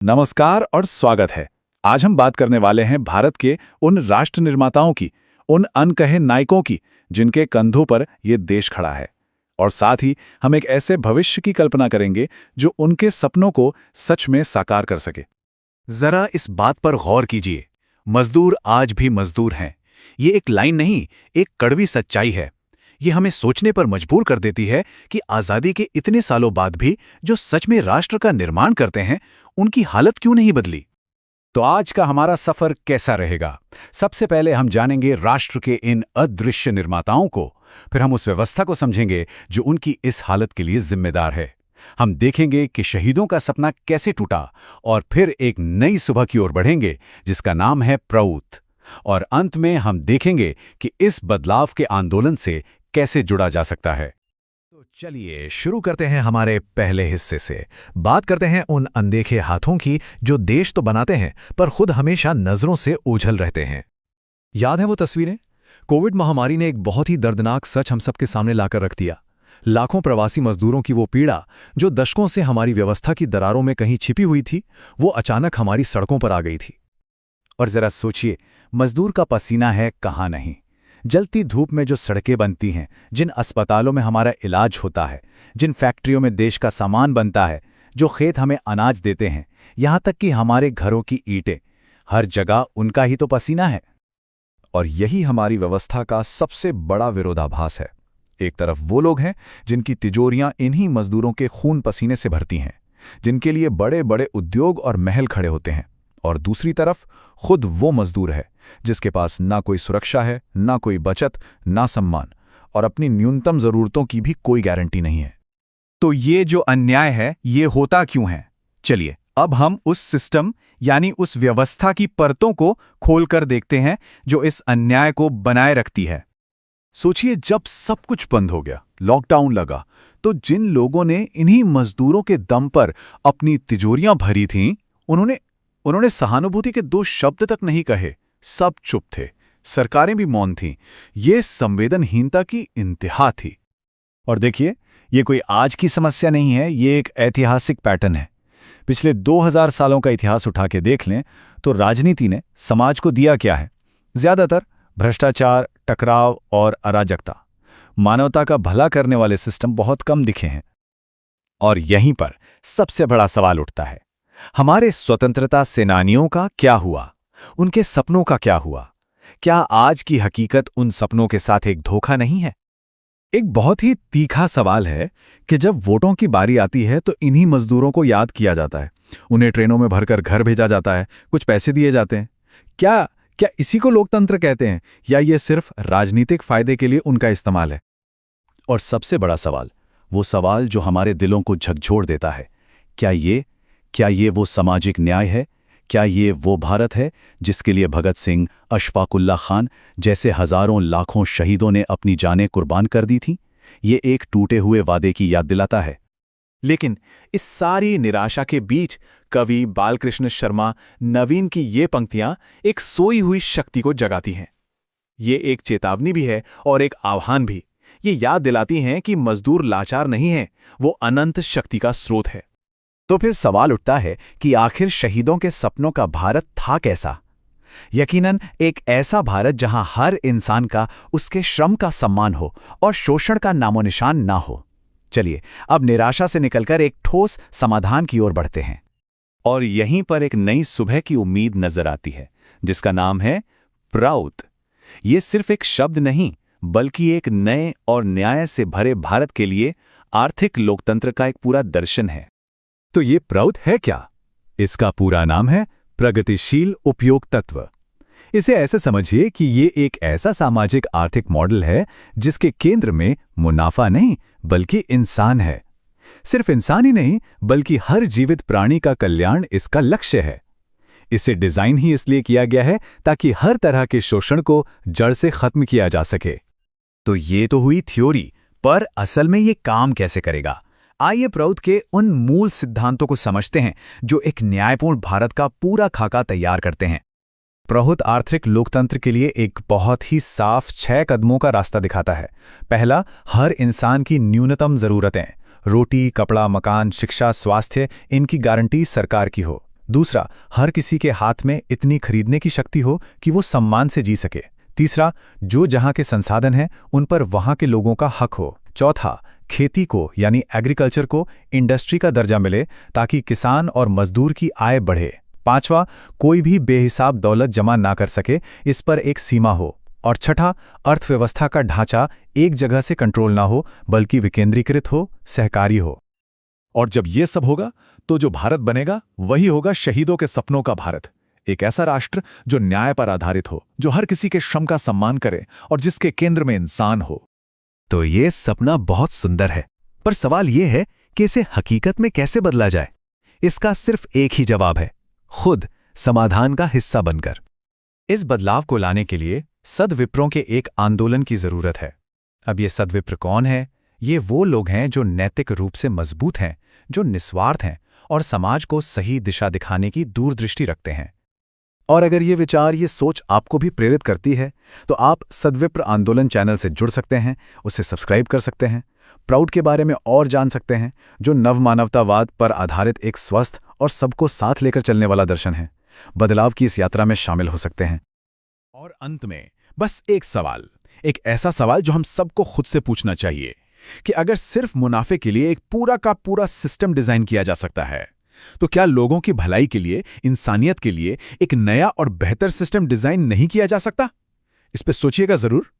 नमस्कार और स्वागत है। आज हम बात करने वाले हैं भारत के उन राष्ट्र निर्माताओं की, उन अनकहे नायकों की, जिनके कंधों पर ये देश खड़ा है। और साथ ही हम एक ऐसे भविष्य की कल्पना करेंगे जो उनके सपनों को सच में साकार कर सके। जरा इस बात पर गौर कीजिए, मजदूर आज भी मजदूर हैं। ये एक लाइन नहीं, एक कड़वी सच्चाई है। ये हमें सोचने पर मजबूर कर देती है कि आज़ादी के इतने सालों बाद भी जो सच में राष्ट्र का निर्माण करते हैं, उनकी हालत क्यों नहीं बदली। तो आज का हमारा सफर कैसा रहेगा? सबसे पहले हम जानेंगे राष्ट्र के इन अदृश्य निर्माताओं को, फिर हम उस व्यवस्था को समझेंगे जो उनकी इस हालत के लिए जिम्मेदार है। हम देखेंगे कि शहीदों का सपना कैसे टूटा, और फिर एक नई सुबह की ओर बढ़ेंगे जिसका नाम है प्रौथ। और अंत में हम देखेंगे कि इस बदलाव के आंदोलन से कैसे जुड़ा जा सकता है। तो चलिए शुरू करते हैं हमारे पहले हिस्से से। बात करते हैं उन अनदेखे हाथों की जो देश तो बनाते हैं पर खुद हमेशा नजरों से ओझल रहते हैं। याद है वो तस्वीरें? कोविड महामारी ने एक बहुत ही दर्दनाक सच हम सबके सामने लाकर रख दिया। लाखों प्रवासी मजदूरों की वो पीड़ा जो दशकों से हमारी व्यवस्था की दरारों में कहीं छिपी हुई थी, वो अचानक हमारी सड़कों पर आ गई थी। और जरा सोचिए, मजदूर का पसीना है कहाँ नहीं। जलती धूप में जो सड़कें बनती हैं, जिन अस्पतालों में हमारा इलाज होता है, जिन फैक्ट्रियों में देश का सामान बनता है, जो खेत हमें अनाज देते हैं, यहाँ तक कि हमारे घरों की ईंटें, हर जगह उनका ही तो पसीना है। और यही हमारी व्यवस्था का सबसे बड़ा विरोधाभास है। एक तरफ वो लोग हैं जिनकी तिजोरियां इन्हीं मजदूरों के खून पसीने से भरती हैं, जिनके लिए बड़े बड़े उद्योग और महल खड़े होते हैं, और दूसरी तरफ खुद वो मजदूर है जिसके पास ना कोई सुरक्षा है, ना कोई बचत, ना सम्मान, और अपनी न्यूनतम जरूरतों की भी कोई गारंटी नहीं है। तो ये जो अन्याय है, ये होता क्यों है? चलिए अब हम उस सिस्टम यानी उस व्यवस्था की परतों को खोलकर देखते हैं जो इस अन्याय को बनाए रखती है। सोचिए, जब सब कुछ बंद हो गया, लॉकडाउन लगा, तो जिन लोगों ने इन्हीं मजदूरों के दम पर अपनी तिजोरियां भरी थीं, उन्होंने सहानुभूति के दो शब्द तक नहीं कहे। सब चुप थे, सरकारें भी मौन थीं। ये संवेदनहीनता की इंतहा थी। और देखिए, ये कोई आज की समस्या नहीं है, ये एक ऐतिहासिक पैटर्न है। पिछले 2000 सालों का इतिहास उठा के देख लें तो राजनीति ने समाज को दिया क्या है? ज्यादातर भ्रष्टाचार, टकराव और अराजकता। मानवता का भला करने वाले सिस्टम बहुत कम दिखे हैं। और यहीं पर सबसे बड़ा सवाल उठता है, हमारे स्वतंत्रता सेनानियों का क्या हुआ? उनके सपनों का क्या हुआ? क्या आज की हकीकत उन सपनों के साथ एक धोखा नहीं है? एक बहुत ही तीखा सवाल है कि जब वोटों की बारी आती है तो इन्हीं मजदूरों को याद किया जाता है। उन्हें ट्रेनों में भरकर घर भेजा जाता है, कुछ पैसे दिए जाते हैं। क्या इसी को लोकतंत्र कहते हैं, या ये सिर्फ राजनीतिक फायदे के लिए उनका इस्तेमाल है? और सबसे बड़ा सवाल, वो सवाल जो हमारे दिलों को झकझोर देता है, क्या ये वो सामाजिक न्याय है? क्या ये वो भारत है जिसके लिए भगत सिंह, अशफाकुल्ला खान जैसे हजारों लाखों शहीदों ने अपनी जानें कुर्बान कर दी थीं? ये एक टूटे हुए वादे की याद दिलाता है। लेकिन इस सारी निराशा के बीच कवि बालकृष्ण शर्मा नवीन की ये पंक्तियां एक सोई हुई शक्ति को जगाती हैं। ये एक चेतावनी भी है और एक आह्वान भी। ये याद दिलाती हैं कि मजदूर लाचार नहीं है, वो अनंत शक्ति का स्रोत है। तो फिर सवाल उठता है कि आखिर शहीदों के सपनों का भारत था कैसा? यकीनन एक ऐसा भारत जहां हर इंसान का उसके श्रम का सम्मान हो और शोषण का नामोनिशान ना हो। चलिए अब निराशा से निकलकर एक ठोस समाधान की ओर बढ़ते हैं। और यहीं पर एक नई सुबह की उम्मीद नजर आती है जिसका नाम है प्रौथ। ये सिर्फ एक शब्द नहीं, बल्कि एक नए और न्याय से भरे भारत के लिए आर्थिक लोकतंत्र का एक पूरा दर्शन है। तो ये प्रौथ है क्या? इसका पूरा नाम है प्रगतिशील उपयोग तत्व। इसे ऐसे समझिए कि ये एक ऐसा सामाजिक आर्थिक मॉडल है जिसके केंद्र में मुनाफा नहीं बल्कि इंसान है। सिर्फ इंसान ही नहीं, बल्कि हर जीवित प्राणी का कल्याण इसका लक्ष्य है। इसे डिजाइन ही इसलिए किया गया है ताकि हर तरह के शोषण को जड़ से खत्म किया जा सके। तो ये तो हुई थ्योरी, पर असल में ये काम कैसे करेगा? आइए प्रौथ के उन मूल सिद्धांतों को समझते हैं जो एक न्यायपूर्ण भारत का पूरा खाका तैयार करते हैं। प्रौथ आर्थिक लोकतंत्र के लिए एक बहुत ही साफ 6 कदमों का रास्ता दिखाता है। पहला, हर इंसान की न्यूनतम जरूरतें, रोटी, कपड़ा, मकान, शिक्षा, स्वास्थ्य, इनकी गारंटी सरकार की हो। दूसरा, हर किसी के हाथ में इतनी खरीदने की शक्ति हो कि वो सम्मान से जी सके। तीसरा, जो जहां के संसाधन हैं उन पर वहां के लोगों का हक हो। चौथा, खेती को यानी एग्रीकल्चर को इंडस्ट्री का दर्जा मिले ताकि किसान और मजदूर की आय बढ़े। पांचवा, कोई भी बेहिसाब दौलत जमा ना कर सके, इस पर एक सीमा हो। और छठा, अर्थव्यवस्था का ढांचा एक जगह से कंट्रोल ना हो बल्कि विकेंद्रीकृत हो, सहकारी हो। और जब ये सब होगा तो जो भारत बनेगा वही होगा शहीदों के सपनों का भारत। एक ऐसा राष्ट्र जो न्याय पर आधारित हो, जो हर किसी के श्रम का सम्मान करे और जिसके केंद्र में इंसान हो। तो ये सपना बहुत सुंदर है, पर सवाल ये है कि इसे हकीकत में कैसे बदला जाए। इसका सिर्फ एक ही जवाब है, खुद समाधान का हिस्सा बनकर। इस बदलाव को लाने के लिए सद्विप्रों के एक आंदोलन की जरूरत है। अब ये सद्विप्र कौन है? ये वो लोग हैं जो नैतिक रूप से मजबूत हैं, जो निस्वार्थ हैं और समाज को सही दिशा दिखाने की दूरदृष्टि रखते हैं। और अगर ये विचार, ये सोच आपको भी प्रेरित करती है तो आप सद्विप्र आंदोलन चैनल से जुड़ सकते हैं, उसे सब्सक्राइब कर सकते हैं, प्राउड के बारे में और जान सकते हैं, जो नवमानवतावाद पर आधारित एक स्वस्थ और सबको साथ लेकर चलने वाला दर्शन है। बदलाव की इस यात्रा में शामिल हो सकते हैं। और अंत में बस एक सवाल, एक ऐसा सवाल जो हम सबको खुद से पूछना चाहिए कि अगर सिर्फ मुनाफे के लिए एक पूरा का पूरा सिस्टम डिजाइन किया जा सकता है, तो क्या लोगों की भलाई के लिए, इंसानियत के लिए एक नया और बेहतर सिस्टम डिजाइन नहीं किया जा सकता? इस पे सोचिएगा जरूर।